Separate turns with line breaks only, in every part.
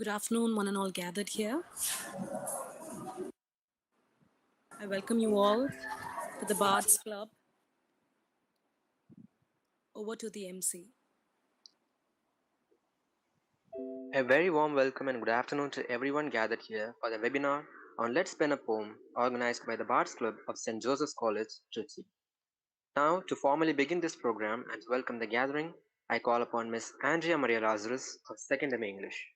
Good afternoon, one and all gathered here. I welcome you all to the Bards Club. Over to the Emcee.
A very warm welcome and good afternoon to everyone gathered here for the webinar on Let's Pen a Poem organized by the Bards Club of St. Joseph's College, Trichy. Now, to formally begin this program and to welcome the gathering, I call upon Ms. Andrea Maria Lazarus of 2nd MA English.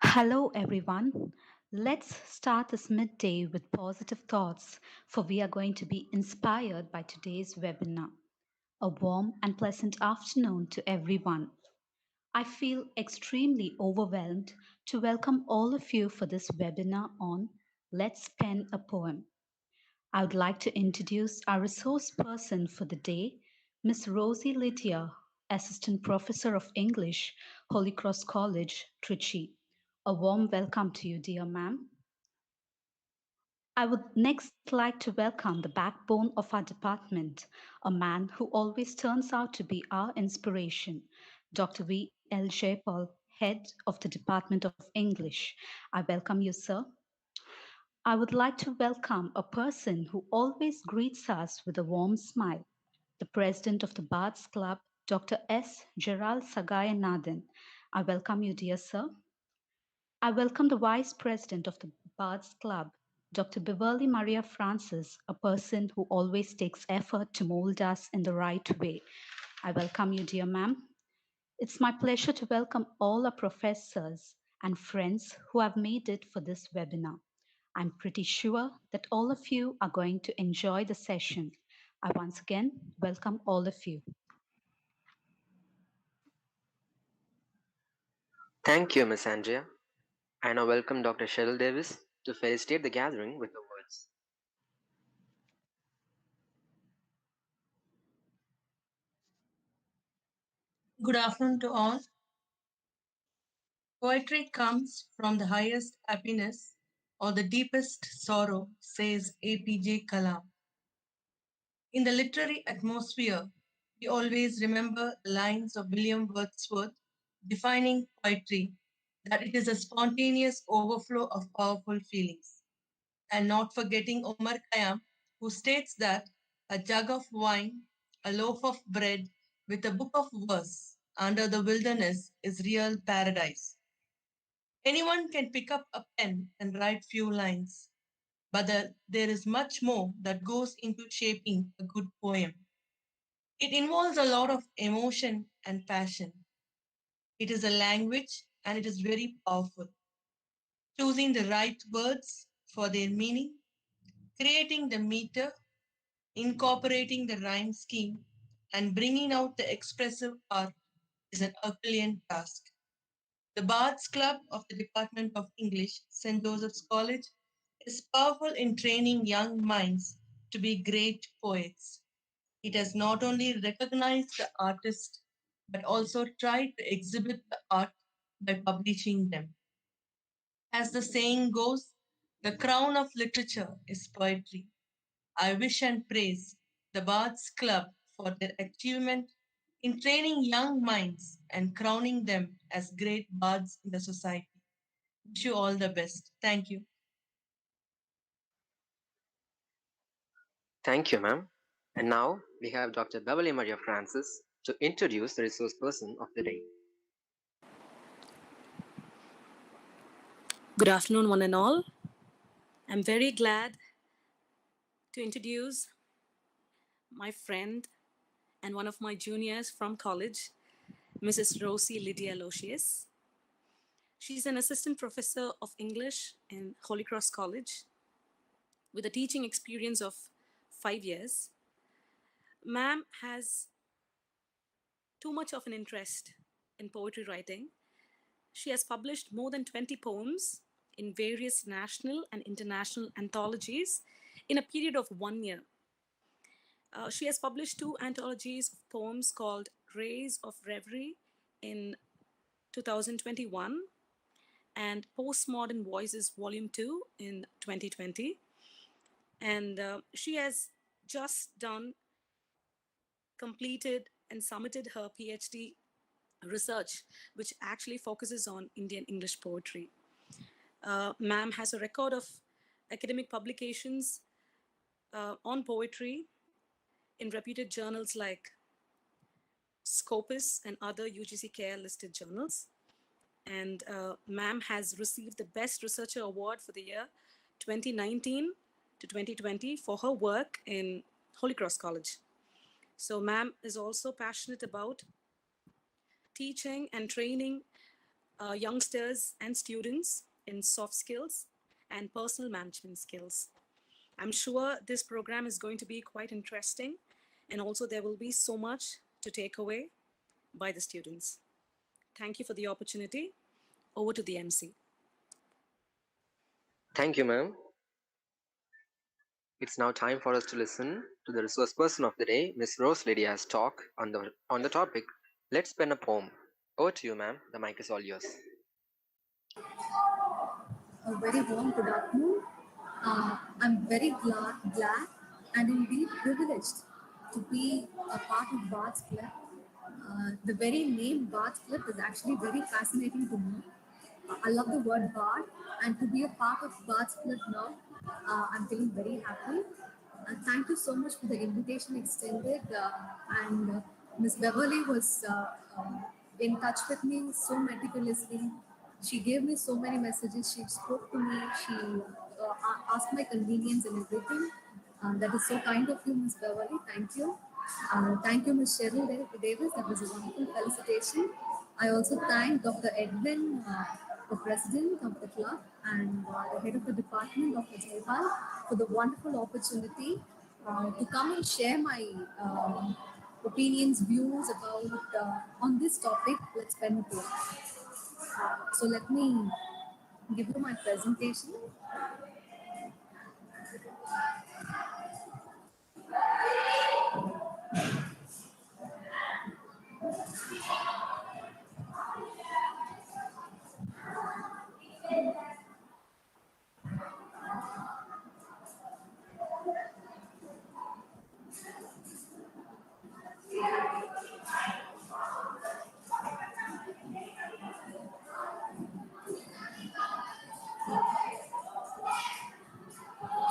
Hello, everyone. Let's start this midday with positive thoughts, for we are going to be inspired by today's webinar. A warm and pleasant afternoon to everyone. I feel extremely overwhelmed to welcome all of you for this webinar on Let's Pen a Poem. I would like to introduce our resource person for the day, Ms. Rosy Lydia, Assistant Professor of English, Holy Cross College, Trichy. A warm welcome to you, dear ma'am. I would next like to welcome the backbone of our department, a man who always turns out to be our inspiration, Dr. V. L. Jayapal, Head of the Department of English. I welcome you, sir. I would like to welcome a person who always greets us with a warm smile, the President of the Bards Club, Dr. S. Gerald Sagayanathan. I welcome you, dear sir. I welcome the Vice President of the Bards Club, Dr. Beverly Maria Francis, a person who always takes effort to mold us in the right way. I welcome you, dear ma'am. It's my pleasure to welcome all our professors and friends who have made it for this webinar. I'm pretty sure that all of you are going to enjoy the session. I once again welcome all of you.
Thank you, Ms. Andrea. I now welcome Dr. Cheryl Davis to felicitate the gathering with the words.
Good afternoon to all. Poetry comes from the highest happiness or the deepest sorrow, says APJ Kalam. In the literary atmosphere, we always remember the lines of William Wordsworth defining poetry, that it is a spontaneous overflow of powerful feelings. And not forgetting Omar Khayyam, who states that a jug of wine, a loaf of bread, with a book of verse under the wilderness is real paradise. Anyone can pick up a pen and write few lines, but there is much more that goes into shaping a good poem. It involves a lot of emotion and passion. It is a language and it is very powerful. Choosing the right words for their meaning, creating the meter, incorporating the rhyme scheme, and bringing out the expressive art is an Herculean task. The Bards Club of the Department of English, St. Joseph's College, is powerful in training young minds to be great poets. It has not only recognized the artist, but also tried to exhibit the art by publishing them. As the saying goes, the crown of literature is poetry. I wish and praise the Bards Club for their achievement in training young minds and crowning them as great bards in the society. Wish you all the best. Thank you.
Thank you, ma'am. And now we have Dr. Beverly Maria Francis to introduce the resource person of the day.
Good afternoon, one and all. I'm very glad to introduce my friend and one of my juniors from college, Mrs. Rosy Lydia. She's an assistant professor of English in Holy Cross College with a teaching experience of 5 years. Ma'am has too much of an interest in poetry writing. She has published more than 20 poems in various national and international anthologies in a period of 1 year. She has published 2 anthologies of poems called Rays of Reverie in 2021 and Postmodern Voices Volume 2 in 2020. And she has just completed and submitted her PhD research, which actually focuses on Indian English poetry. Ma'am has a record of academic publications on poetry in reputed journals like Scopus and other UGC Care listed journals. And ma'am has received the Best Researcher Award for the year 2019 to 2020 for her work in Holy Cross College. So ma'am is also passionate about teaching and training youngsters and students in soft skills and personal management skills. I'm sure this program is going to be quite interesting, and also there will be so much to take away by the students. Thank you for the opportunity. Over to the Emcee.
Thank you, ma'am. It's now time for us to listen to the resource person of the day, Miss Rosy Lydia's talk on the topic, Let's Pen a Poem. Over to you, ma'am. The mic is all yours.
A very warm good afternoon. I'm very glad and indeed privileged to be a part of Bards Club. The very name Bards Club is actually very fascinating to me. I love the word Bard, and to be a part of Bards Club now, I'm feeling very happy. Thank you so much for the invitation extended. And Miss Beverly was in touch with me so meticulously. She gave me so many messages. She spoke to me. She asked my convenience and everything. That is so kind of you, Miss Beverly. Thank you. Thank you, Ms. Cheryl Davis. That was a wonderful felicitation. I also thank Dr. Edwin, the president of the club, and the head of the department, Dr. Jaipal, for the wonderful opportunity to come and share my opinions, views about on this topic. Let's pen a poem. So let me give you my presentation.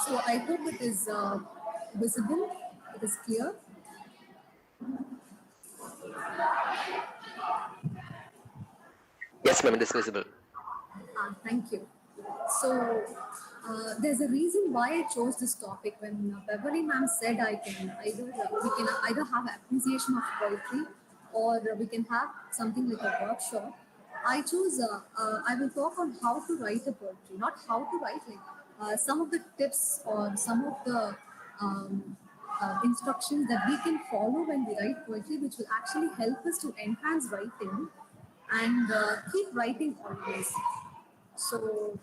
So I hope it is visible, it is clear.
Yes, ma'am, it is visible.
Thank you. So there's a reason why I chose this topic. When Beverly ma'am said I can either we can either have appreciation of poetry or we can have something like a workshop. I chose. I will talk on how to write a poetry, not how to write, like some of the tips or some of the instructions that we can follow when we write poetry, which will actually help us to enhance writing and keep writing always. So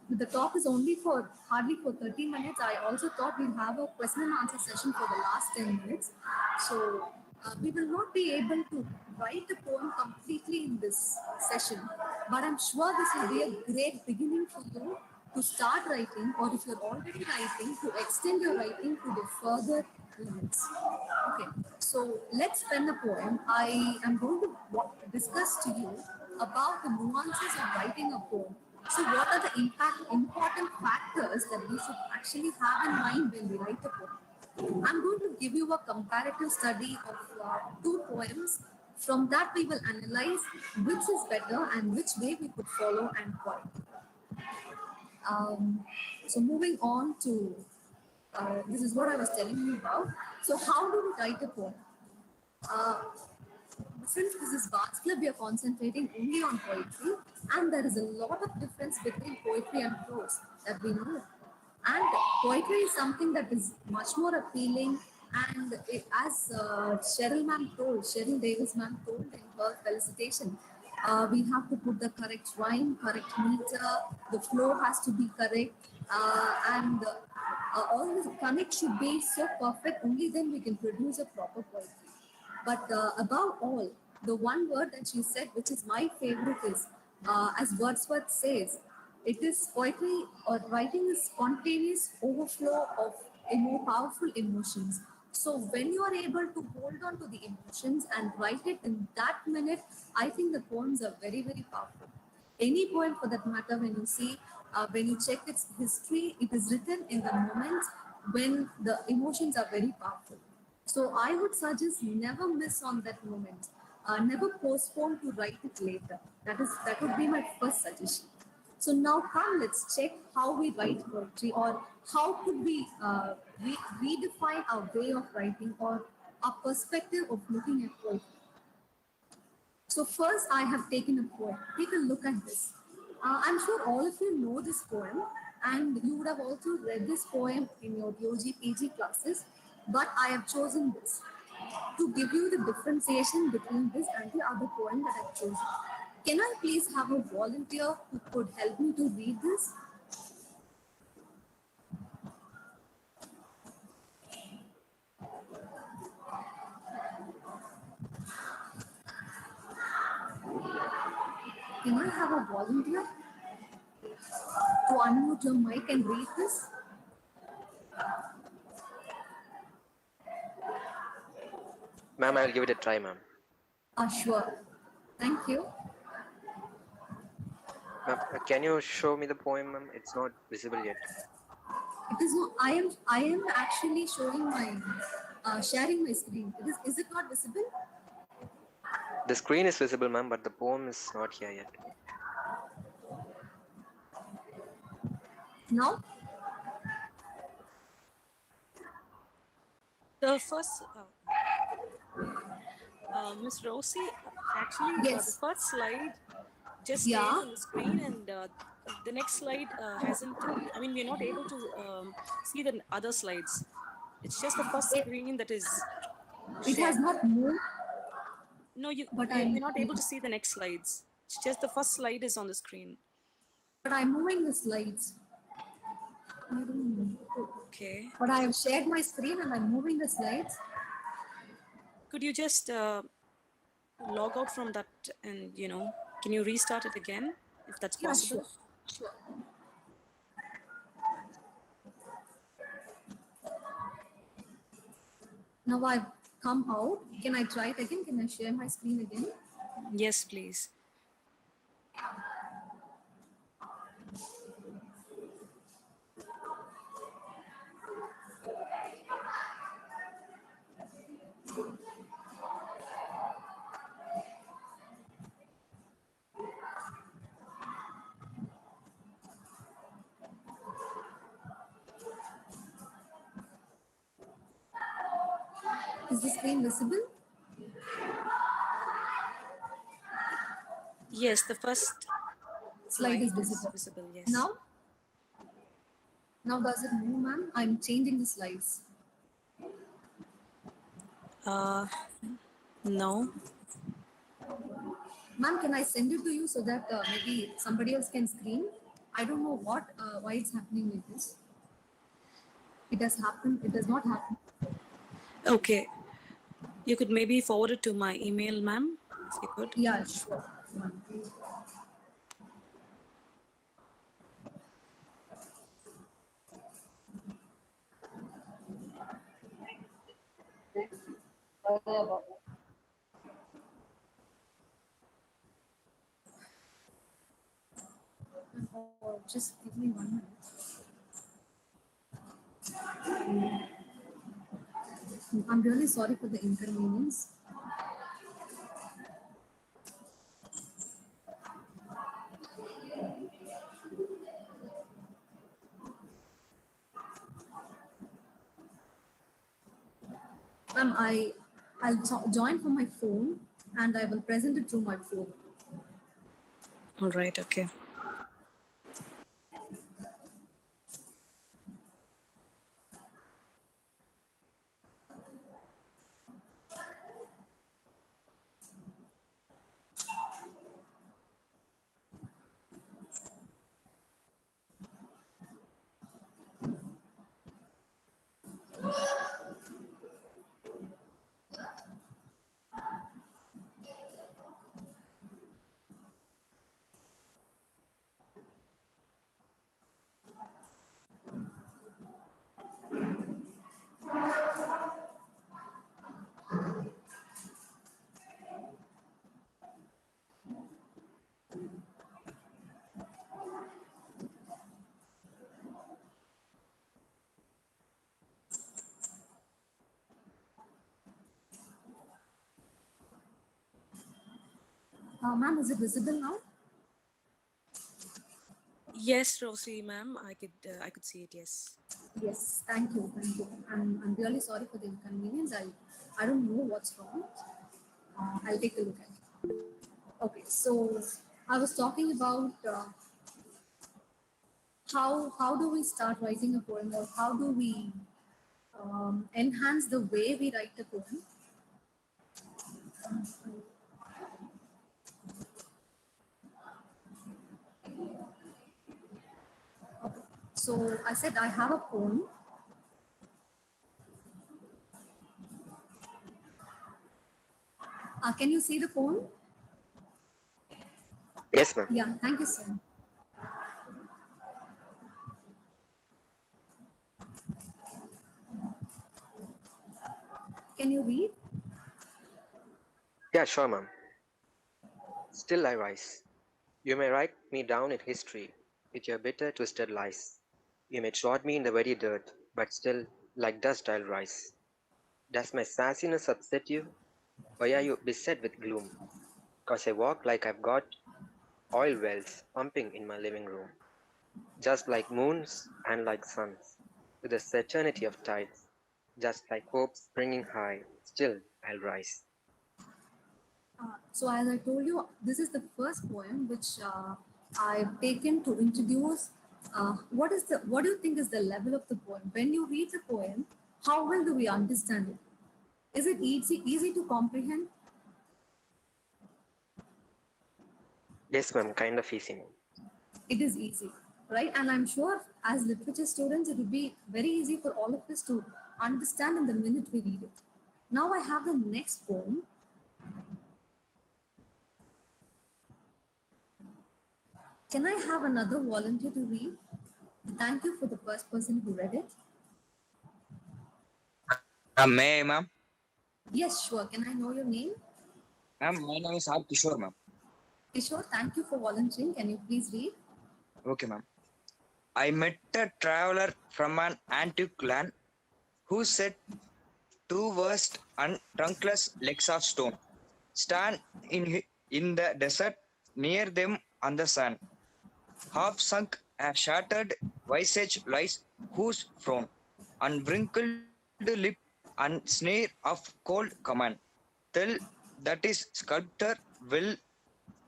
the talk is only for hardly for 30 minutes. I also thought we'll have a question and answer session for the last 10 minutes. So we will not be able to write the poem completely in this session, but I'm sure this will be a great beginning for you to start writing, or if you're already writing, to extend your writing to the further limits. Okay, so let's pen a poem. I am going to discuss to you about the nuances of writing a poem. So what are the important factors that we should actually have in mind when we write a poem? I'm going to give you a comparative study of two poems. From that, we will analyze which is better and which way we could follow and why. So moving on to, this is what I was telling you about. So how do we write a poem? Since this is Bards Club, we are concentrating only on poetry, and there is a lot of difference between poetry and prose that we know. And poetry is something that is much more appealing, and as Cheryl Davis ma'am told in her felicitation, we have to put the correct rhyme, correct meter, the flow has to be correct, and all the connect should be so perfect, only then we can produce a proper poetry. But above all, the one word that she said, which is my favorite, is as Wordsworth says, it is poetry or writing is spontaneous overflow of more powerful emotions. So when you are able to hold on to the emotions and write it in that minute, I think the poems are very, very powerful. Any poem for that matter, when you see, when you check its history, it is written in the moments when the emotions are very powerful. So I would suggest never miss on that moment. Never postpone to write it later. That would be my first suggestion. So now come, let's check how we write poetry, or how could we redefine our way of writing, or our perspective of looking at poetry. So first I have taken a poem. Take a look at this. I'm sure all of you know this poem, and you would have also read this poem in your DOG PG classes, but I have chosen this to give you the differentiation between this and the other poem that I've chosen. Can I please have a volunteer who could help me to read this? Can I have a volunteer to unmute your mic and read this?
Ma'am, I'll give it a try, ma'am.
Sure. Thank you.
Ma'am, can you show me the poem, ma'am? It's not visible yet.
It is not. I am actually showing my sharing my screen. Is it not visible?
The screen is visible, ma'am, but the poem is not here yet.
Now?
The first, Miss Rosy, actually, the
Yes.
first slide just came
Yeah.
on the screen, and the next slide hasn't. I mean, we're not able to see the other slides. It's just the first
It,
screen that is
it has
shared.
not moved,
No,
but
we're not able to see the next slides. It's just the first slide is on the screen.
I'm moving the slides. I don't know.
Okay.
But I have shared my screen and I'm moving the slides.
Could you just log out from that, and can you restart it again if that's
Yeah,
possible?
sure. Now I've come out. Can I try it again? Can I share my screen again?
Yes, please.
Is the screen visible?
Yes, the first
Slide is
is
visible.
visible. Yes.
Now does it move, ma'am? I'm changing the slides.
No.
Ma'am, can I send it to you so that maybe somebody else can screen? I don't know why it's happening like this. It has happened. It does not happen.
Okay. You could maybe forward it to my email, ma'am, if you could.
Yeah, sure. Just give me 1 minute. I'm really sorry for the inconvenience. Ma'am, I'll join from my phone and I will present it through my phone.
All right. Okay.
Ma'am, is it visible now?
Yes, Rosy, ma'am, I could see it. Yes.
Yes, thank you, thank you. I'm really sorry for the inconvenience. I don't know what's wrong. I'll take a look at it. Okay, so I was talking about how do we start writing a poem, or how do we enhance the way we write a poem. So I said I have a poem. Can you see the poem?
Yes, ma'am.
Yeah, thank you, sir. Can you read?
Yeah, sure, ma'am. Still I rise. You may write me down in history with your bitter, twisted lies. You may trod me in the very dirt, but still, like dust I'll rise. Does my sassiness upset you, or are you beset with gloom? 'Cause I walk like I've got oil wells pumping in my living room, just like moons and like suns, with the certainty of tides, just like hope springing high, still I'll rise.
So as I told you, this is the first poem which I've taken to introduce. What do you think is the level of the poem? When you read the poem, how well do we understand it? Is it easy to comprehend?
Yes, ma'am, kind of easy, ma'am.
It is easy, right? And I'm sure as literature students, it would be very easy for all of us to understand in the minute we read it. Now I have the next poem. Can I have another volunteer to read? Thank you for the first person who read it.
May I, ma'am?
Yes, sure. Can I know your name?
Ma'am, my name is R. Kishore, ma'am.
Kishore, thank you for volunteering. Can you please read?
Okay, ma'am. I met a traveler from an antique land who said two vast and trunkless legs of stone stand in the desert near them on the sand. Half sunk, a shattered visage lies whose frown and wrinkled lip and sneer of cold command tell that is sculptor will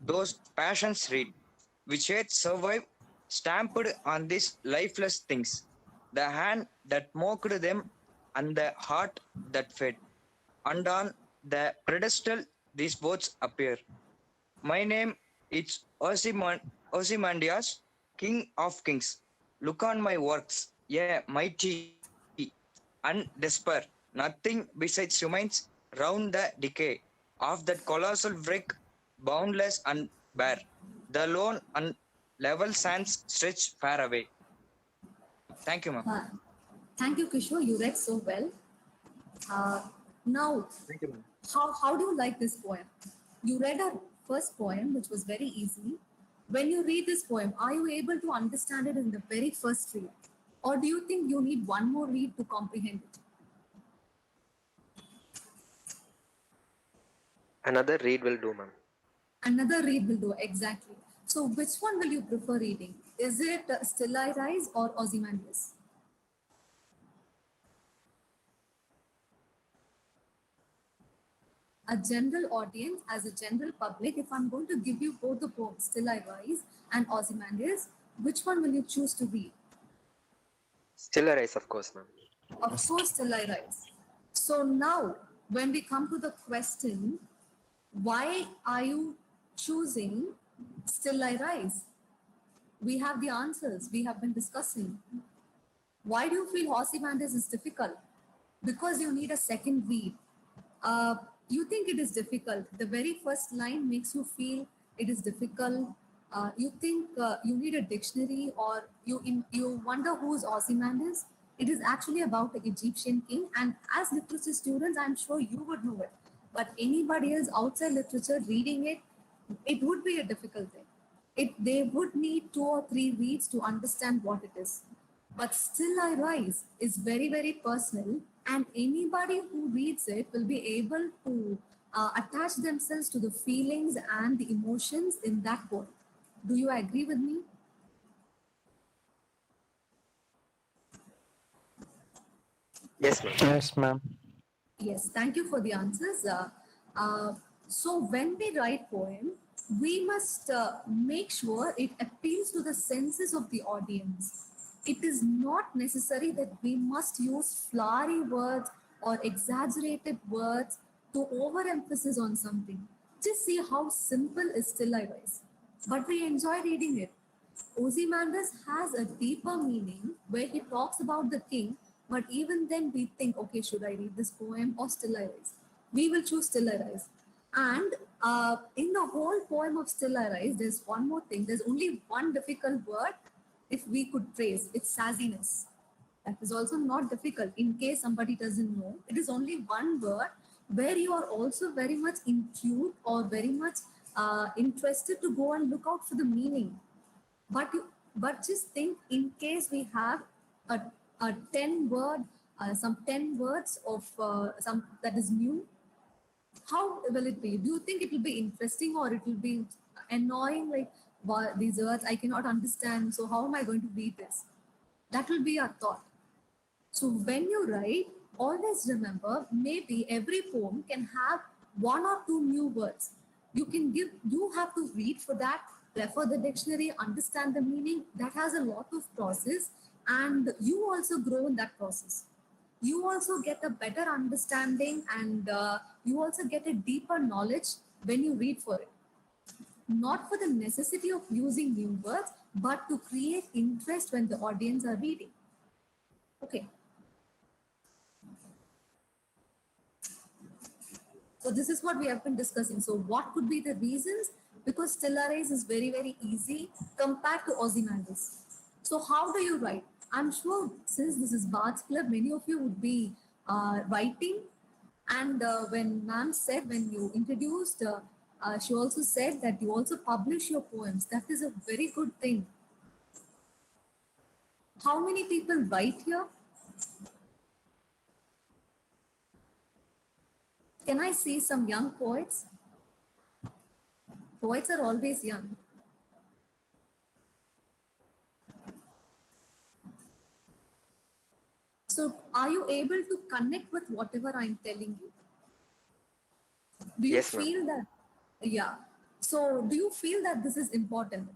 those passions read, which yet survive, stamped on these lifeless things, the hand that mocked them, and the heart that fed. And on the pedestal these words appear. My name is Ozymandias, King of Kings. Look on my works, yeah, mighty, and despair. Nothing besides remains round the decay of that colossal wreck, boundless and bare. The lone and level sands stretch far away. Thank you, ma'am.
Uh, Thank you, Kishore. You read so well. Uh, now,
Thank you, ma'am.
how do you like this poem? You read our first poem, which was very easy. When you read this poem, are you able to understand it in the very first read? Or do you think you need one more read to comprehend it?
Another read will do, ma'am.
Another read will do, exactly. So, which one will you prefer reading? Is it Still I Rise or Ozymandias? A general audience, as a general public, if I'm going to give you both the poems, Still I Rise and Ozymandias, which one will you choose to read?
Still a rise, of course, ma'am.
Of course, Still I Rise. So now, when we come to the question, why are you choosing Still I Rise? We have the answers we have been discussing. Why do you feel Ozymandias is difficult? Because you need a second read. You think it is difficult. The very first line makes you feel it is difficult. You think you need a dictionary, or you wonder who's Ozymandias. It is actually about the Egyptian king, and as literature students, I'm sure you would know it. But anybody else outside literature reading it, it would be a difficult thing. They would need 2 or 3 reads to understand what it is. But Still I Rise is very, very personal, and anybody who reads it will be able to attach themselves to the feelings and the emotions in that word. Do you agree with me?
Yes, ma'am.
Yes, ma'am.
Yes, thank you for the answers. Uh, so when we write poem, we must make sure it appeals to the senses of the audience. It is not necessary that we must use flowery words or exaggerated words to overemphasis on something. Just see how simple is Still I Rise. But we enjoy reading it. Ozymandias has a deeper meaning where he talks about the king, but even then we think, okay, should I read this poem or Still I Rise? We will choose Still I Rise. And in the whole poem of Still I Rise, there's one more thing. There's only one difficult word if we could trace. It's sassiness. That is also not difficult in case somebody doesn't know. It is only one word where you are also very much intrigued or very much interested to go and look out for the meaning. But just think, in case we have a, a 10 word some 10 words of some that is new, how will it be? Do you think it will be interesting or it will be annoying, like, wow, these words I cannot understand, so how am I going to read this? That will be our thought. So when you write, always remember, maybe every poem can have one or two new words. You have to read for that, refer the dictionary, understand the meaning. That has a lot of process, and you also grow in that process. You also get a better understanding, and you also get a deeper knowledge when you read for it. Not for the necessity of using new words, but to create interest when the audience are reading. Okay. So this is what we have been discussing. So what could be the reasons? Because Still I Rise is very, very easy compared to Ozymandias. So how do you write? I'm sure since this is Bards Club, many of you would be writing. And when ma'am said, when you introduced, she also said that you also publish your poems. That is a very good thing. How many people write here? Can I see some young poets? Poets are always young. So are you able to connect with whatever I'm telling you? Do you
Yes, ma'am.
feel that? Yeah. So do you feel that this is important?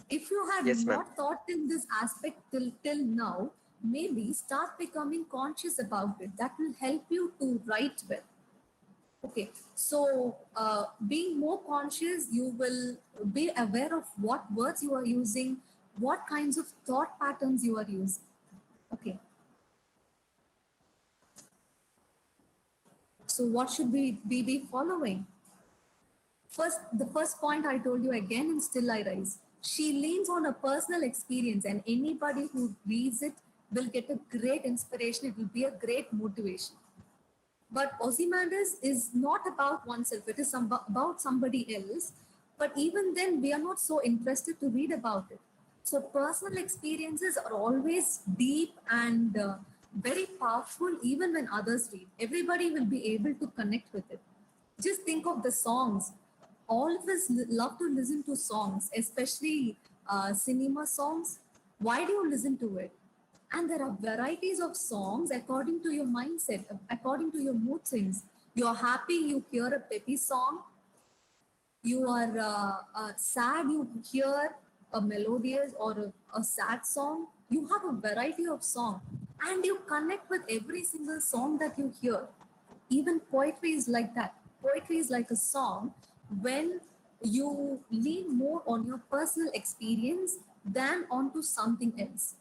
If you had
Yes, ma'am.
not thought in this aspect till now, maybe start becoming conscious about it. That will help you to write well. Okay, so being more conscious, you will be aware of what words you are using, what kinds of thought patterns you are using. Okay, so what should we be following? First, the first point I told you again in Still I Rise. She leans on a personal experience, and anybody who reads it will get a great inspiration. It will be a great motivation. But Ozymandias is not about oneself, it is about somebody else. But even then, we are not so interested to read about it. So, personal experiences are always deep and very powerful, even when others read. Everybody will be able to connect with it. Just think of the songs. All of us love to listen to songs, especially cinema songs. Why do you listen to it? And there are varieties of songs according to your mindset, according to your mood swings. You're happy, you hear a peppy song. You are sad, you hear a melodious or a sad song. You have a variety of song, and you connect with every single song that you hear. Even poetry is like that. Poetry is like a song when you lean more on your personal experience than onto something else.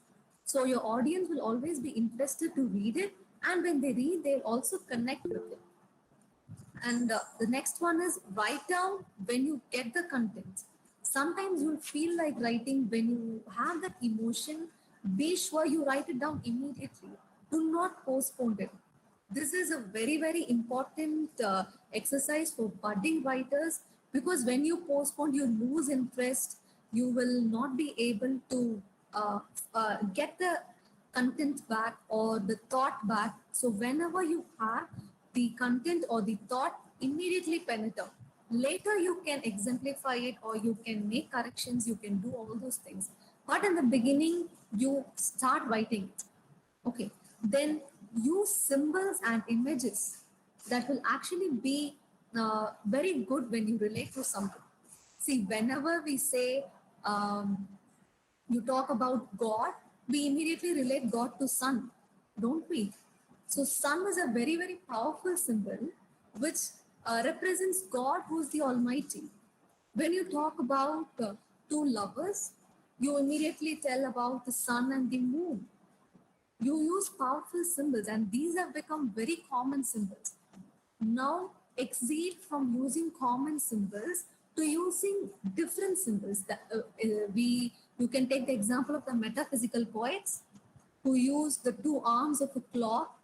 So your audience will always be interested to read it, and when they read, they'll also connect with it. And the next one is write down when you get the content. Sometimes you'll feel like writing when you have that emotion. Be sure you write it down immediately. Do not postpone it. This is a very, very important exercise for budding writers, because when you postpone, you lose interest. You will not be able to get the content back or the thought back. So whenever you have, the content or the thought, immediately pen it out. Later, you can exemplify it or you can make corrections, you can do all those things. But in the beginning, you start writing it. Okay, then use symbols and images that will actually be very good when you relate to something. See, whenever we say you talk about God, we immediately relate God to sun, don't we? So, sun is a very, very powerful symbol which represents God who's the Almighty. When you talk about two lovers, you immediately tell about the sun and the moon. You use powerful symbols, and these have become very common symbols. Now exceed from using common symbols to using different symbols. You can take the example of the metaphysical poets who use the two arms of a clock,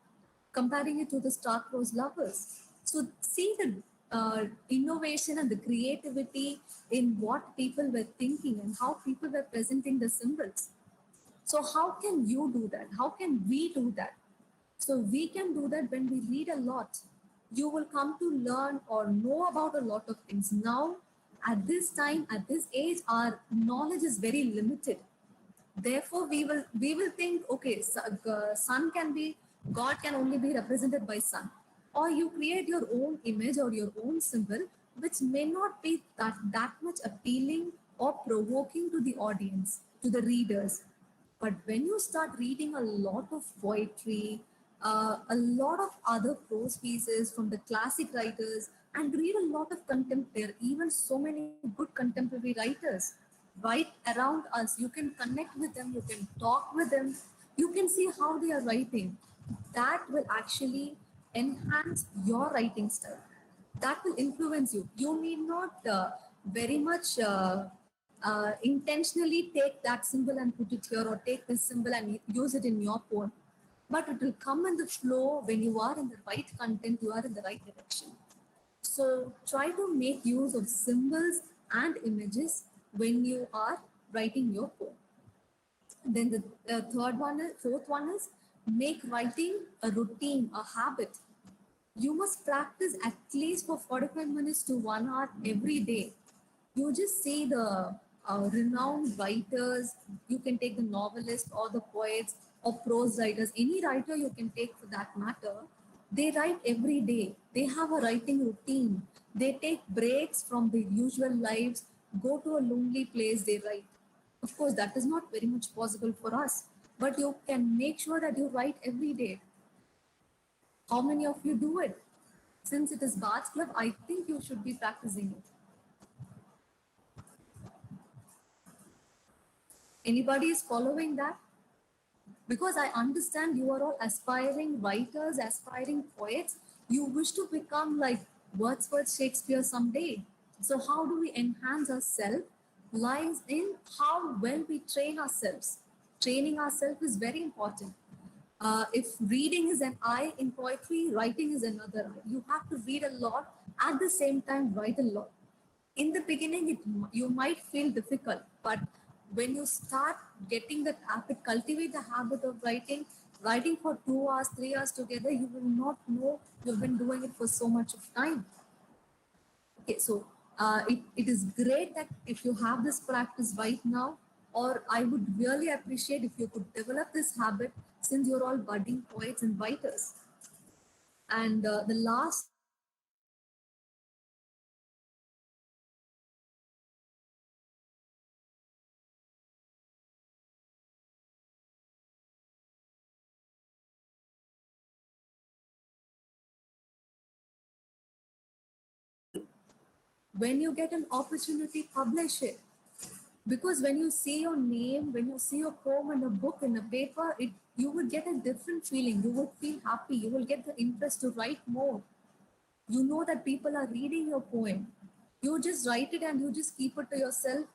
comparing it to the star-crossed lovers. So see the innovation and the creativity in what people were thinking and how people were presenting the symbols. So how can you do that? How can we do that? So we can do that when we read a lot. You will come to learn or know about a lot of things. Now, at this time, at this age, our knowledge is very limited. Therefore, we will think, okay, sun can be, God can only be represented by sun. Or you create your own image or your own symbol, which may not be that much appealing or provoking to the audience, to the readers. But when you start reading a lot of poetry, a lot of other prose pieces from the classic writers, and read a lot of contemporary, even so many good contemporary writers right around us, you can connect with them, you can talk with them, you can see how they are writing. That will actually enhance your writing style. That will influence you. You need not very much intentionally take that symbol and put it here, or take this symbol and use it in your poem. But it will come in the flow when you are in the right content, you are in the right direction. So try to make use of symbols and images when you are writing your poem. Then the fourth one is make writing a routine, a habit. You must practice at least for 45 minutes to 1 hour every day. You just see the renowned writers, you can take the novelist or the poets or prose writers, any writer you can take for that matter. They write every day. They have a writing routine. They take breaks from their usual lives, go to a lonely place, they write. Of course, that is not very much possible for us, but you can make sure that you write every day. How many of you do it? Since it is Bards Club, I think you should be practicing it. Anybody is following that? Because I understand you are all aspiring writers, aspiring poets. You wish to become like Wordsworth, Shakespeare someday. So how do we enhance ourselves? Lies in how well we train ourselves. Training ourselves is very important. If reading is an eye in poetry, writing is another eye. You have to read a lot, at the same time write a lot. In the beginning, you might feel difficult, but when you start getting that habit, cultivate the habit of writing for 2 hours, 3 hours together, you will not know you've been doing it for so much of time. Okay, so it is great that if you have this practice right now, or I would really appreciate if you could develop this habit since you're all budding poets and writers. And the last when you get an opportunity, publish it. Because when you see your name, when you see your poem in a book, in a paper, you would get a different feeling. You would feel happy. You will get the interest to write more. You know that people are reading your poem. You just write it and you just keep it to yourself.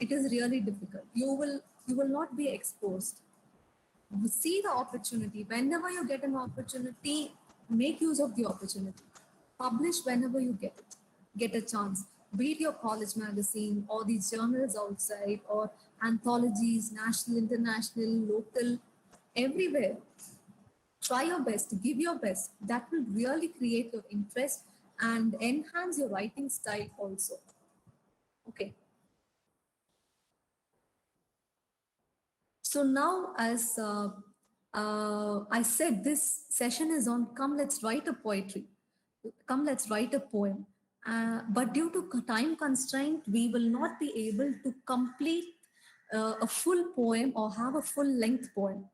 It is really difficult. You will not be exposed. See the opportunity. Whenever you get an opportunity, make use of the opportunity. Publish whenever you get a chance. Read your college magazine or these journals outside, or anthologies, national, international, local, everywhere. try your best, give your best. That will really create your interest and enhance your writing style also. Okay. So now, as I said, this session is on come, let's write a poetry. Come, let's write a poem. But due to time constraint, we will not be able to complete a full poem or have a full length poem.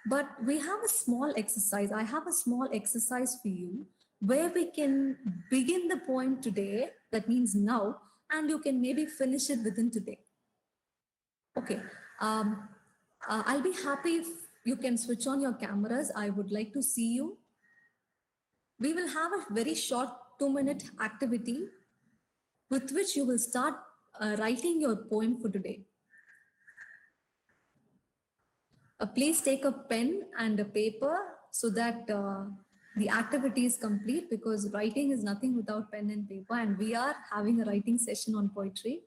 But we have a small exercise. I have a small exercise for you where we can begin the poem today, that means now, and you can maybe finish it within today. Okay. I'll be happy if you can switch on your cameras. I would like to see you. We will have a very short 2-minute activity with which you will start writing your poem for today. Please take a pen and a paper so that the activity is complete, because writing is nothing without pen and paper, and we are having a writing session on poetry.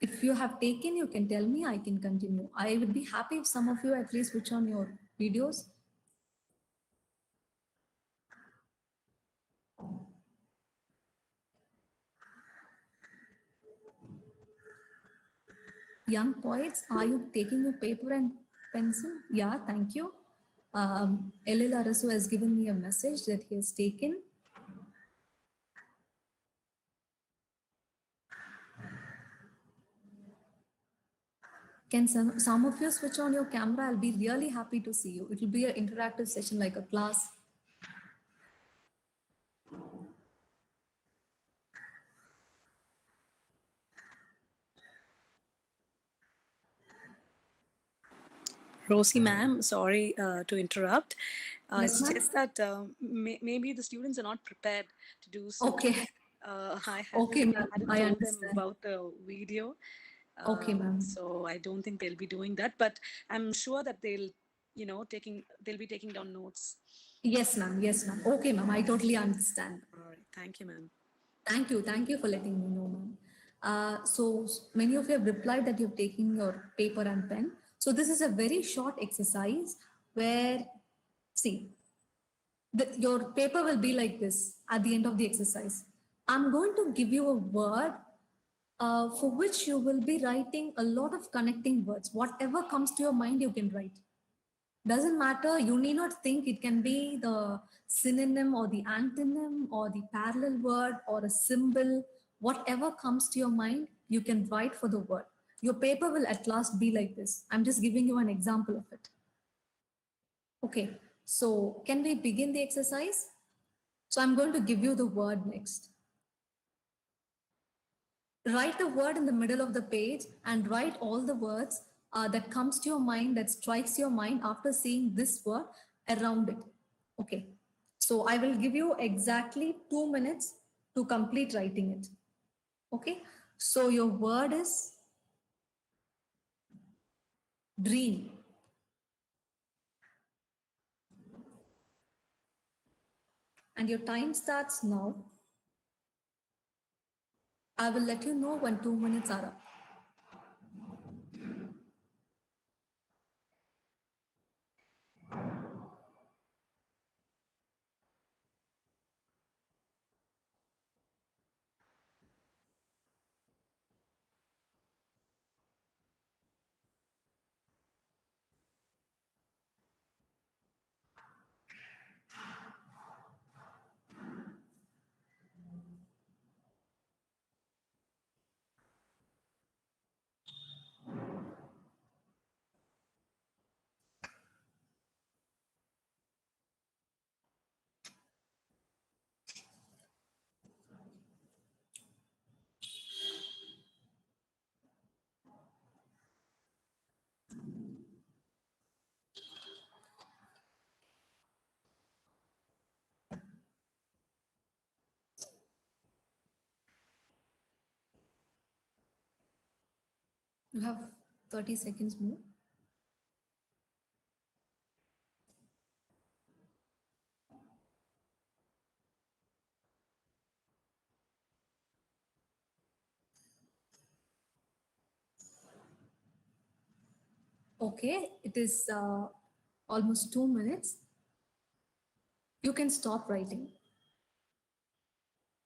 If you have taken, you can tell me, I can continue. I would be happy if some of you at least switch on your videos. Young poets, are you taking your paper and pencil? Yeah, thank you. LL Arasu has given me a message that he has taken. Can some of you switch on your camera? I'll be really happy to see you. It will be an interactive session like a class.
Rosy ma'am, sorry to interrupt.
Yes,
It's
ma'am.
just that maybe the students are not prepared to do so.
Okay. Okay, ma'am.
I hadn't
I
told them
understand.
about the video.
Okay, ma'am.
So I don't think they'll be doing that, but I'm sure that they'll be taking down notes.
Yes, ma'am. Yes, ma'am. Okay, ma'am. I totally understand.
All right. Thank you, ma'am.
Thank you. Thank you for letting me know, ma'am. So many of you have replied that you've taken your paper and pen. So this is a very short exercise where, see, your paper will be like this at the end of the exercise. I'm going to give you a word for which you will be writing a lot of connecting words. Whatever comes to your mind, you can write. Doesn't matter, you need not think. It can be the synonym or the antonym or the parallel word or a symbol. Whatever comes to your mind, you can write for the word. Your paper will at last be like this. I'm just giving you an example of it. Okay, so can we begin the exercise? So I'm going to give you the word next. Write the word in the middle of the page and write all the words that comes to your mind, that strikes your mind after seeing this word around it. Okay, so I will give you exactly 2 minutes to complete writing it. Okay, so your word is dream. And your time starts now. I will let you know when 2 minutes are up. You have 30 seconds more. Okay, it is almost 2 minutes, you can stop writing.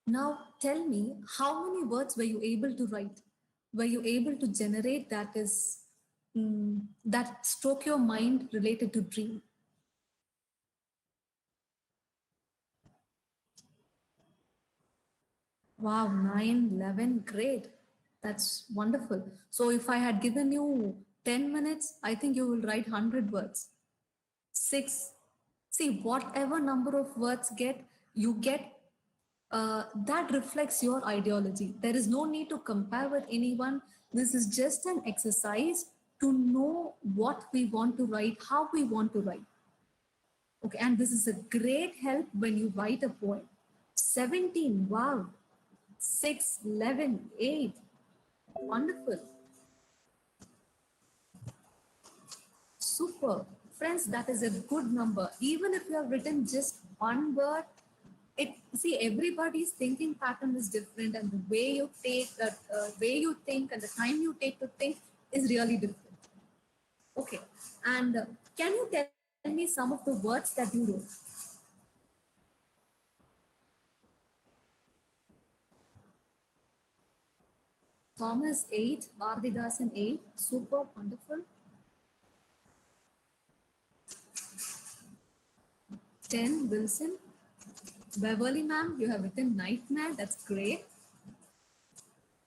Now tell me, how many words were you able to write? Were you able to generate that stroke your mind related to dream? Wow, 9, 11, great. That's wonderful. So if I had given you 10 minutes, I think you will write 100 words. 6. See, whatever number of words you get, that reflects your ideology. There is no need to compare with anyone. This is just an exercise to know what we want to write, how we want to write. Okay, and this is a great help when you write a poem. 17, wow. 6, 11, 8, wonderful. Super. Friends, that is a good number. Even if you have written just one word, everybody's thinking pattern is different, and the way you think and the time you take to think is really different. Okay. And can you tell me some of the words that you wrote? Thomas 8, Bharatidasan 8, super wonderful. 10, Wilson. Beverly ma'am, you have written nightmare, that's great.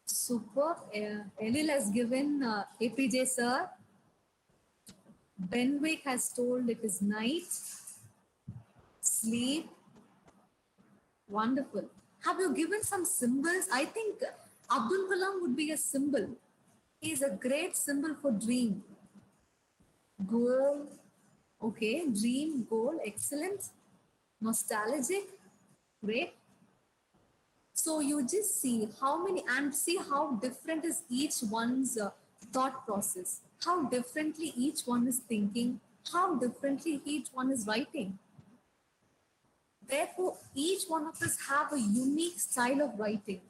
Super. Elil has given APJ sir. Benwick has told it is night. Sleep. Wonderful. Have you given some symbols? I think Abdul Kalam would be a symbol. He is a great symbol for dream. Goal. Okay. Dream, goal, excellent. Nostalgic. Great. So you just see how many, and see how different is each one's thought process, how differently each one is thinking, how differently each one is writing. Therefore, each one of us have a unique style of writing.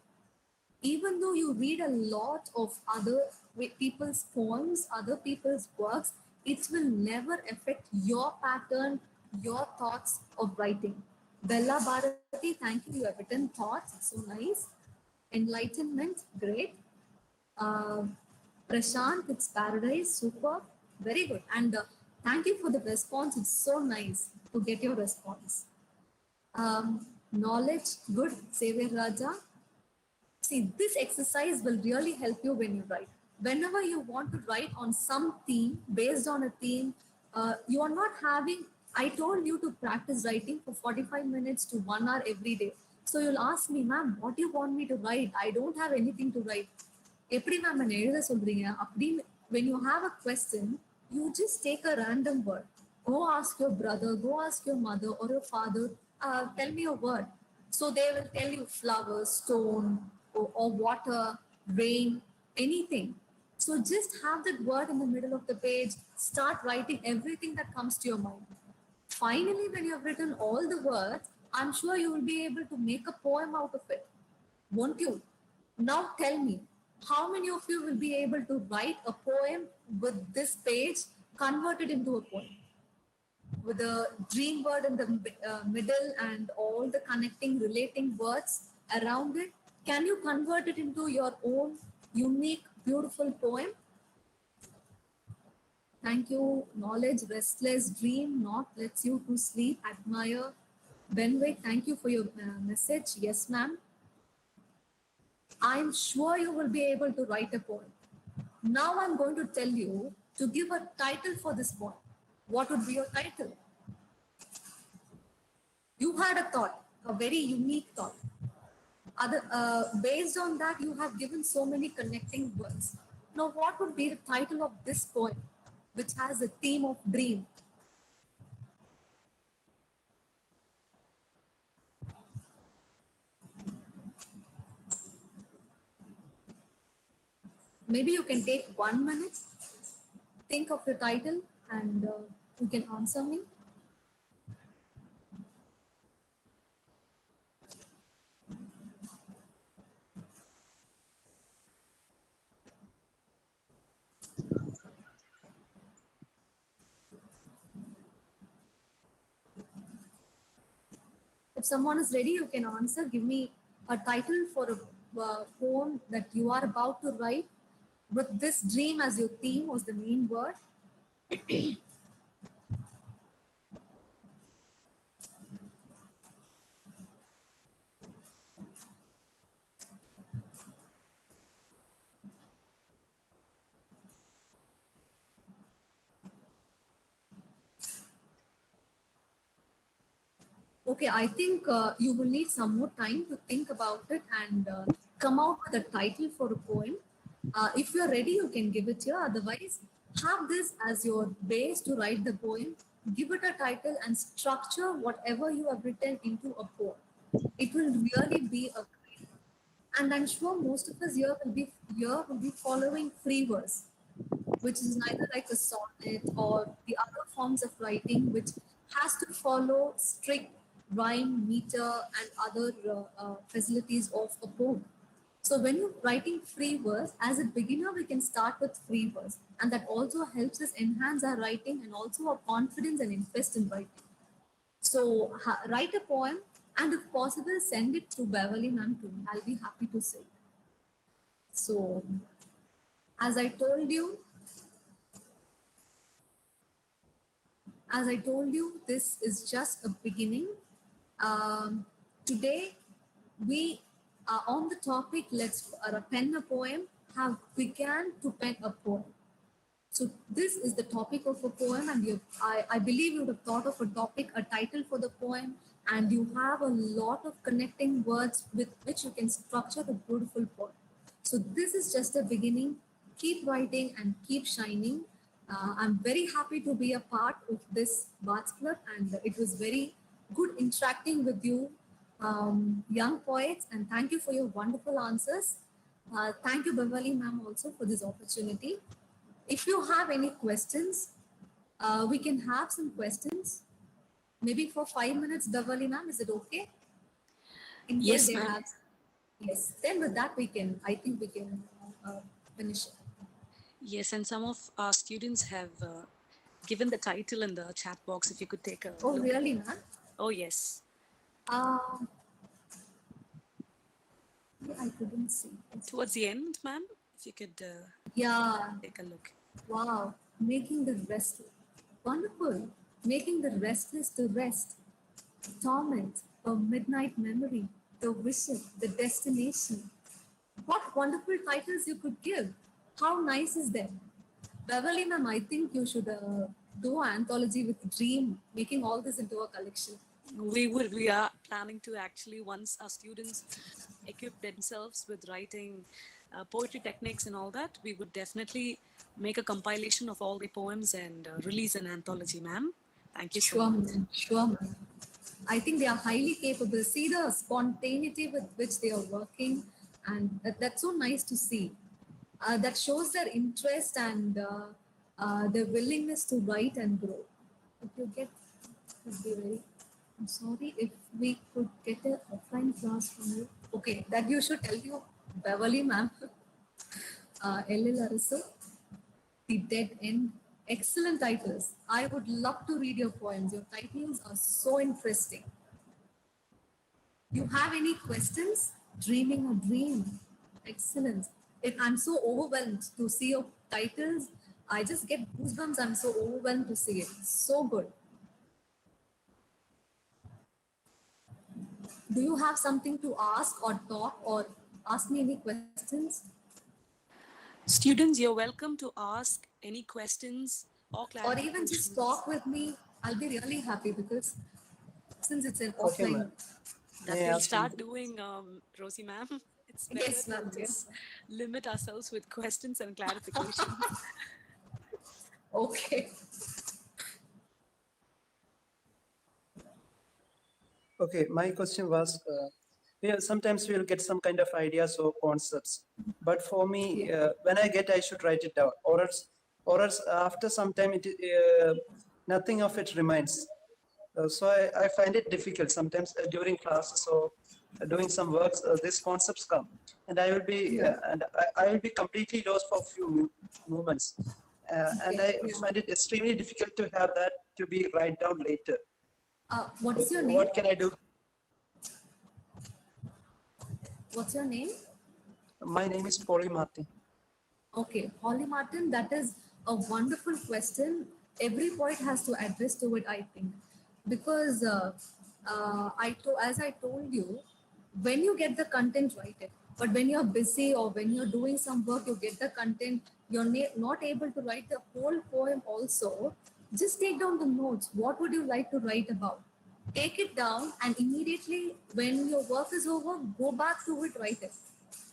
Even though you read a lot of other people's poems, other people's works, it will never affect your pattern, your thoughts of writing. Bella Bharati, thank you. You have written thoughts, so nice. Enlightenment, great. Uh, Prashant, it's paradise, super, very good. And thank you for the response. It's so nice to get your response. Knowledge, good. Xavier Raja, see, this exercise will really help you when you write. Whenever you want to write on some theme, based on a theme, you are not having, I told you to practice writing for 45 minutes to 1 hour every day. So you'll ask me, ma'am, what do you want me to write? I don't have anything to write. எப்படி ma'am என்ன எழுத சொல்றீங்க அப்படின்னு when you have a question, you just take a random word. Go ask your brother, go ask your mother or your father, tell me a word. So they will tell you flower, stone, or water, rain, anything. So just have that word in the middle of the page, start writing everything that comes to your mind. Finally, when you have written all the words, I'm sure you will be able to make a poem out of it. Won't you? Now tell me, how many of you will be able to write a poem with this page converted into a poem? With the dream word in the middle and all the connecting, relating words around it, can you convert it into your own unique, beautiful poem? Thank you. Knowledge, restless, dream, not lets you to sleep, admire. Benway, thank you for your message. Yes, ma'am. I'm sure you will be able to write a poem. Now I'm going to tell you to give a title for this poem. What would be your title? You had a thought, a very unique thought. Based on that, you have given so many connecting words. Now, what would be the title of this poem, which has a theme of dream? Maybe you can take 1 minute, think of your title, and you can answer me. If someone is ready, you can answer. Give me a title for a poem that you are about to write with this dream as your theme was the main word. Okay, I think you will need some more time to think about it and come out with a title for a poem. If you're ready, you can give it here. Otherwise, have this as your base to write the poem. Give it a title and structure whatever you have written into a poem. It will really be a great. And I'm sure most of us here will be following free verse, which is neither like a sonnet or the other forms of writing, which has to follow strict rhyme, meter, and other facilities of a poem. So when you're writing free verse, as a beginner, we can start with free verse, and that also helps us enhance our writing and also our confidence and interest in writing. So write a poem, and if possible, send it to Beverly ma'am to me. I'll be happy to see it. So, as I told you, this is just a beginning. Today, we are on the topic, let's pen a poem, have began to pen a poem. So this is the topic of a poem, and I believe you would have thought of a topic, a title for the poem, and you have a lot of connecting words with which you can structure a beautiful poem. So this is just a beginning. Keep writing and keep shining. I'm very happy to be a part of this Bards Club, and it was very good interacting with you, young poets, and thank you for your wonderful answers. Thank you, Beverly ma'am, also for this opportunity. If you have any questions, we can have some questions. Maybe for 5 minutes, Beverly ma'am, is it okay? In
Yes,
case they
ma'am.
have. Yes, then with that, I think we can finish it.
Yes, and some of our students have given the title in the chat box. If you could take a
Oh,
look.
really, ma'am?
Oh, yes.
I couldn't see.
Towards the end, ma'am, if you could
Yeah.
take a look.
Wow. Making the restless. Wonderful. Making the restless to rest. Torment, a midnight memory, the vision, the destination. What wonderful titles you could give. How nice is that? Beverly ma'am, I think you should do an anthology with Dream, making all this into a collection.
We are planning to actually, once our students equip themselves with writing poetry techniques and all that, we would definitely make a compilation of all the poems and release an anthology, ma'am. Thank you so much.
Sure, ma'am. I think they are highly capable. See the spontaneity with which they are working, and that's so nice to see. That shows their interest and their willingness to write and grow. If you get, would be very. I'm sorry if we could get an offline class from you. Okay, that you should tell you, Beverly ma'am, LL Arisu, The Dead End. Excellent titles. I would love to read your poems. Your titles are so interesting. You have any questions? Dreaming a dream. Excellent. I'm so overwhelmed to see your titles. I just get goosebumps. I'm so overwhelmed to see it. So good. Do you have something to ask or talk or ask me any questions?
Students, you're welcome to ask any questions or
Or even just
clarifications.
talk with me. I'll be really happy because since it's an
Okay,
offline.
ma'am.
That
May I
we'll
ask
start
something?
doing, Rosie ma'am. It's better
Yes,
to
ma'am.
just
Yes.
limit ourselves with questions and clarifications.
Okay.
Okay, my question was, yeah, sometimes we'll get some kind of ideas or concepts, but for me, when I get, I should write it down, or else after some time, nothing of it remains. So I find it difficult sometimes during classes or doing some works. These concepts come, and I will be I will be completely lost for a few moments, and I find it extremely difficult to have that to be write down later.
What is your name?
What can I do?
What's your name?
My name is Polly Martin.
Okay, Holly Martin, that is a wonderful question. Every poet has to address to it, I think, because as I told you, when you get the content, write it. But when you're busy or when you're doing some work, you get the content, you're not able to write the whole poem also. Just take down the notes. What would you like to write about? Take it down, and immediately when your work is over, go back to it, write it.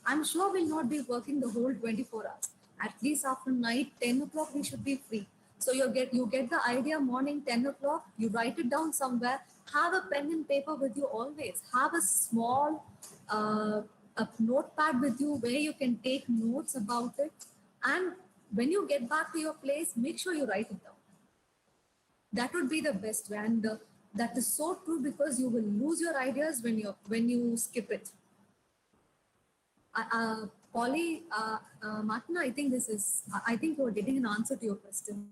I'm sure we'll not be working the whole 24 hours. At least after night, 10 o'clock, we should be free. So you get the idea morning 10 o'clock, you write it down somewhere, have a pen and paper with you always. Have a small a notepad with you where you can take notes about it. And when you get back to your place, make sure you write it down. That would be the best way. And that is so true, because you will lose your ideas when you skip it. Polly, Martin, I think I think you're getting an answer to your question.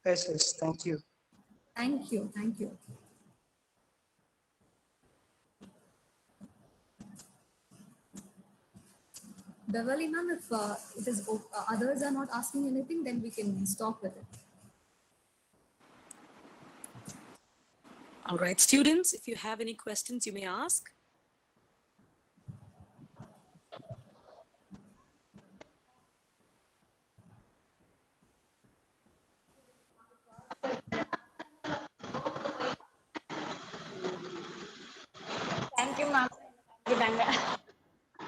Yes, thank you.
Thank you, thank you. Beverly, ma'am, if others are not asking anything, then we can stop with it.
All right, students, if you have any questions, you may ask.
Thank you, ma'am. Thank you, ma'am.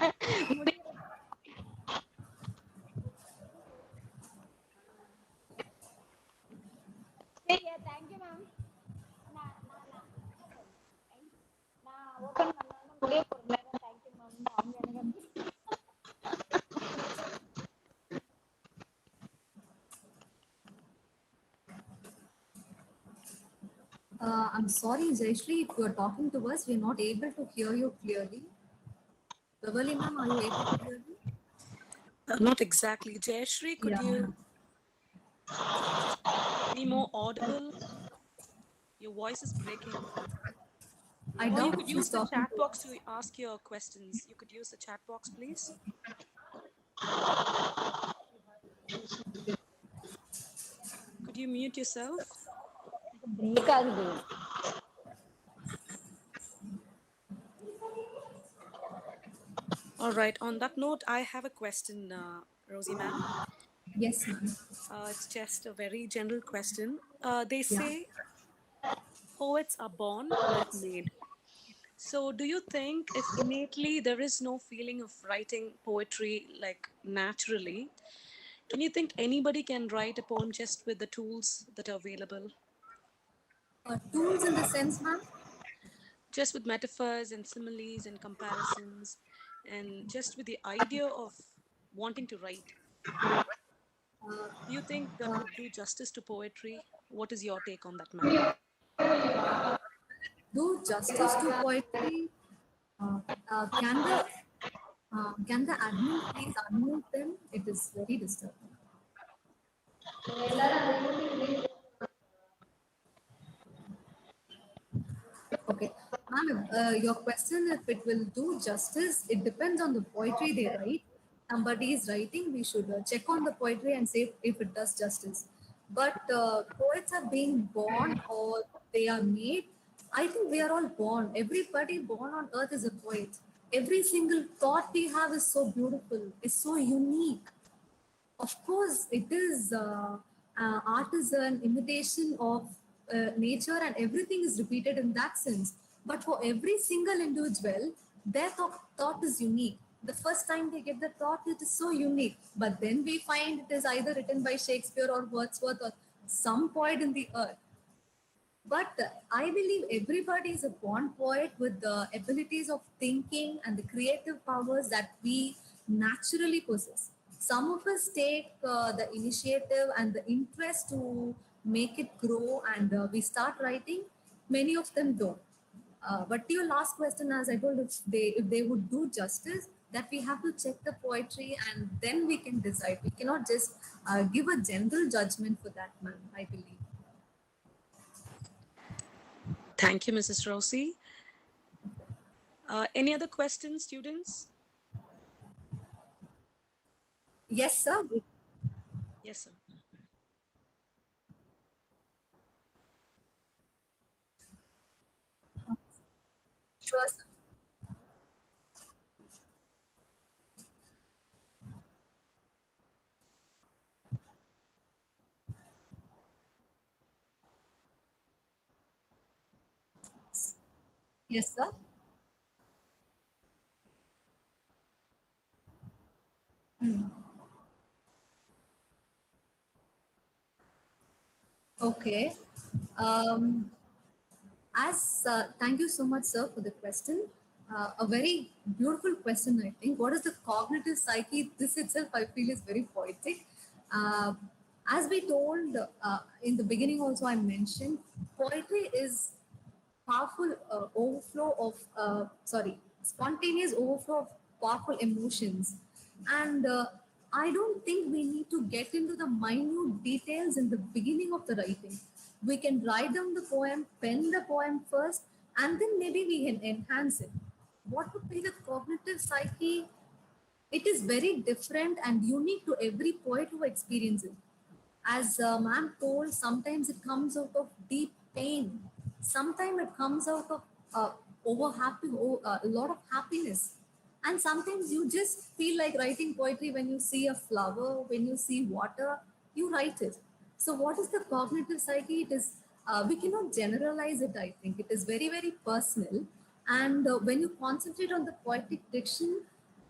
Open thank you, ma'am.
I'm sorry, Jayashree, if you're talking to us, we're not able to hear you clearly. Beverly, ma'am, are you able to hear me?
Not exactly. Jayashree, could you be more audible? Your voice is breaking.
I
Or you
doubt
could
she's
use the
talking
chat
to
box
us.
to ask your questions. You could use the chat box, please. Could you mute yourself? All right. On that note, I have a question, Rosy ma'am.
Yes, ma'am.
It's just a very general question. They
Yeah.
say poets are born, not made. So do you think if innately there is no feeling of writing poetry like naturally, can you think anybody can write a poem just with the tools that are available?
Tools in the sense, ma'am?
Just with metaphors and similes and comparisons, and just with the idea of wanting to write. Do you think that would do justice to poetry? What is your take on that, ma'am?
Do justice to poetry. Can the admin please unmute them? It is very disturbing. Okay. Ma'am, your question, if it will do justice, it depends on the poetry they write. Somebody is writing, we should check on the poetry and see if it does justice. But poets are being born or they are made. I think we are all born. Everybody born on earth is a poet. Every single thought we have is so beautiful, is so unique. Of course, it is art is an imitation of nature, and everything is repeated in that sense. But for every single individual, their thought is unique. The first time they get the thought, it is so unique. But then we find it is either written by Shakespeare or Wordsworth or some poet in the earth. But I believe everybody is a born poet with the abilities of thinking and the creative powers that we naturally possess. Some of us take the initiative and the interest to make it grow, and we start writing. Many of them don't. But to your last question, as I told, if they would do justice, that we have to check the poetry and then we can decide. We cannot just give a general judgment for that, man, I believe.
Thank you, Mrs. Rosy. Any other questions, students?
Yes, sir.
Yes, sir.
Sure, sir. Yes, sir. Okay. Um, as Thank you so much, sir, for the question. A very beautiful question, I think. What is the cognitive psyche? This itself, I feel, is very poetic. Uh, as we told in the beginning, also I mentioned poetry is powerful overflow of spontaneous overflow of powerful emotions, and I don't think we need to get into the minute details in the beginning of the writing. We can write down the poem, pen the poem first, and then maybe we can enhance it. What would be the cognitive psyche? It is very different and unique to every poet who experiences it. As ma'am told, sometimes it comes out of deep pain. Sometimes it comes out of a lot of happiness. And sometimes you just feel like writing poetry when you see a flower, when you see water, you write it. So, what is the cognitive psyche? It is, we cannot generalize it, I think. It is very, very personal. And when you concentrate on the poetic diction,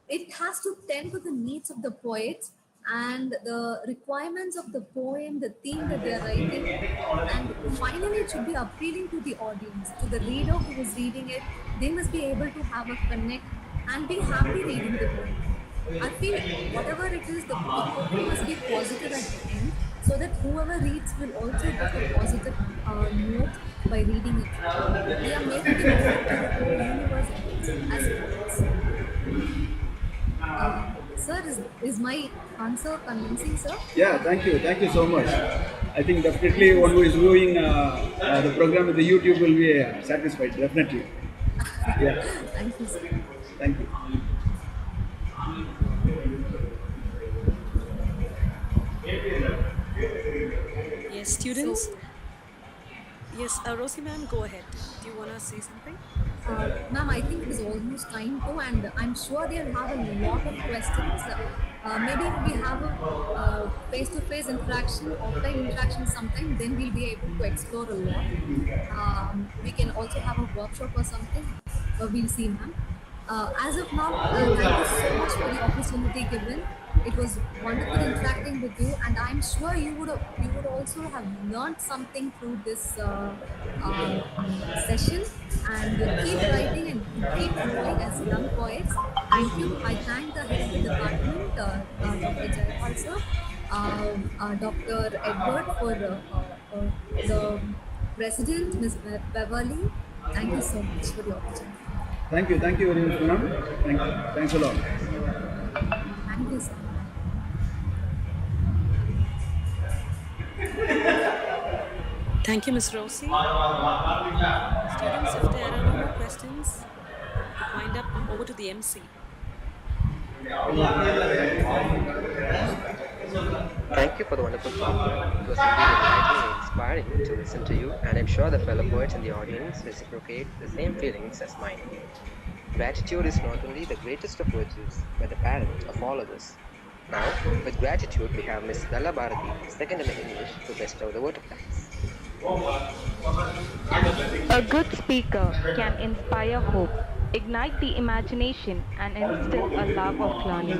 it has to tend to the needs of the poet and the requirements of the poem, the theme that they are writing. And finally, it should be appealing to the audience, to the reader who is reading it. They must be able to have a connect and be happy reading the poem. I feel whatever it is, the poem must be positive at the end so that whoever reads will also get a positive note by reading it. We are made to connect to the whole universe as poets. Sir, is my answer convincing, sir?
Yeah, thank you so much. I think
Thank
definitely
you,
one who
sir.
is viewing the program with the YouTube will be satisfied, definitely. Yeah,
Thank you, sir.
thank you.
Yes,
So,
students. Yes, Rosie ma'am, go ahead. Do you want to say something?
ma'am, I think it is almost time to, and I'm sure they'll have a lot of questions. Maybe if we have a face-to-face interaction, offline interaction sometime, then we'll be able to explore a lot. We can also have a workshop or something. We'll see, ma'am. As of now, thank you so much for the opportunity given. It was wonderful interacting with you, and I'm sure you would also have learned something through this session. And keep writing and keep flowing as young poets. Thank you. I thank the head of the department, Dr. Jayapal sir, Dr. Edward for the president, Ms. Beverly. Thank you so much for the opportunity.
Thank you very much, madam. Thanks a lot.
Thank you, sir.
Thank you, Ms. Rosie. Students, if there are no more questions, we could wind up over to the MC.
Thank you for the wonderful talk. It was indeed enlightening and inspiring to listen to you, and I'm sure the fellow poets in the audience reciprocate the same feelings as mine. Gratitude is not only the greatest of virtues, but the parent of all others. Now, with gratitude, we have Miss Lala Bharati, second MA English, to bestow the vote of thanks.
A good speaker can inspire hope, ignite the imagination, and instill a love of learning.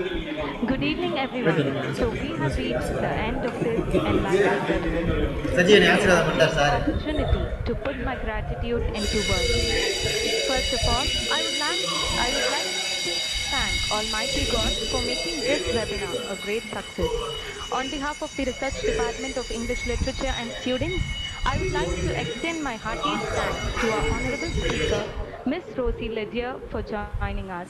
Good evening, everyone. So, we have reached the end of this enlightening webinar. This is my first opportunity to put my gratitude into words. First of all, I would like to thank Almighty God for making this webinar a great success. On behalf of the Research Department of English Literature and students, I would like to extend my heartiest thanks to our honorable speaker, Miss Rosy Lydia, for joining us.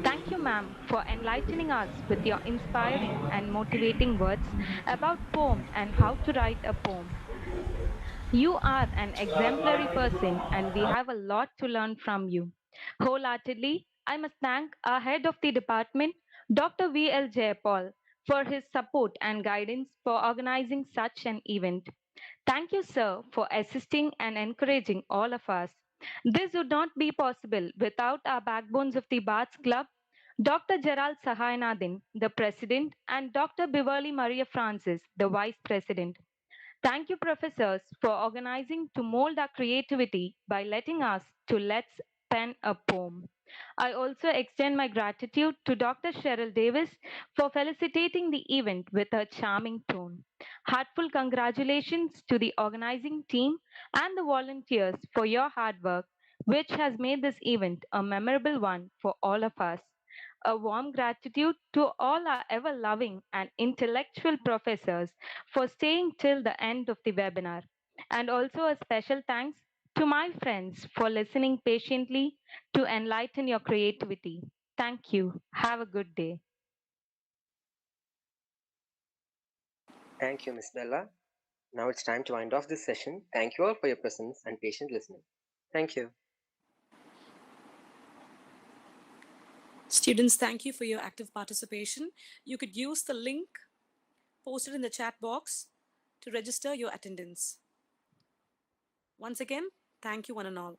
Thank you, ma'am, for enlightening us with your inspiring and motivating words about poem and how to write a poem. You are an exemplary person, and we have a lot to learn from you. Wholeheartedly, I must thank our head of the department, Dr. V.L. Jayapal, for his support and guidance for organizing such an event. Thank you, sir, for assisting and encouraging all of us. This would not be possible without our backbones of the Bards Club, Dr. Gerald Sahayanathan, the president, and Dr. Beverly Maria Francis, the vice president. Thank you, professors, for organizing to mold our creativity by letting us to let's pen a poem. I also extend my gratitude to Dr. Cheryl Davis for felicitating the event with her charming tone. Heartful congratulations to the organizing team and the volunteers for your hard work, which has made this event a memorable one for all of us. A warm gratitude to all our ever loving and intellectual professors for staying till the end of the webinar. And also a special thanks to my friends for listening patiently to enlighten your creativity. Thank you. Have a good day.
Thank you, Miss Bella. Now it's time to wind off this session. Thank you all for your presence and patient listening. Thank you.
Students, thank you for your active participation. You could use the link posted in the chat box to register your attendance. Once again, thank you one and all.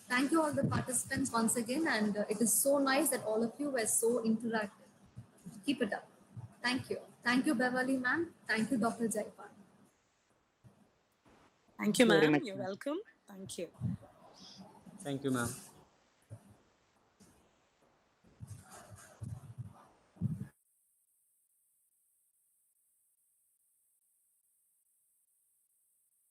Thank you all the participants once again, and it is so nice that all of you were so interactive. Keep it up. Thank you. Thank you, Beverly ma'am. Thank you, Dr. Jaipal.
Thank you,
Very
ma'am.
much,
You're
ma'am.
welcome. Thank you.
Thank you, ma'am.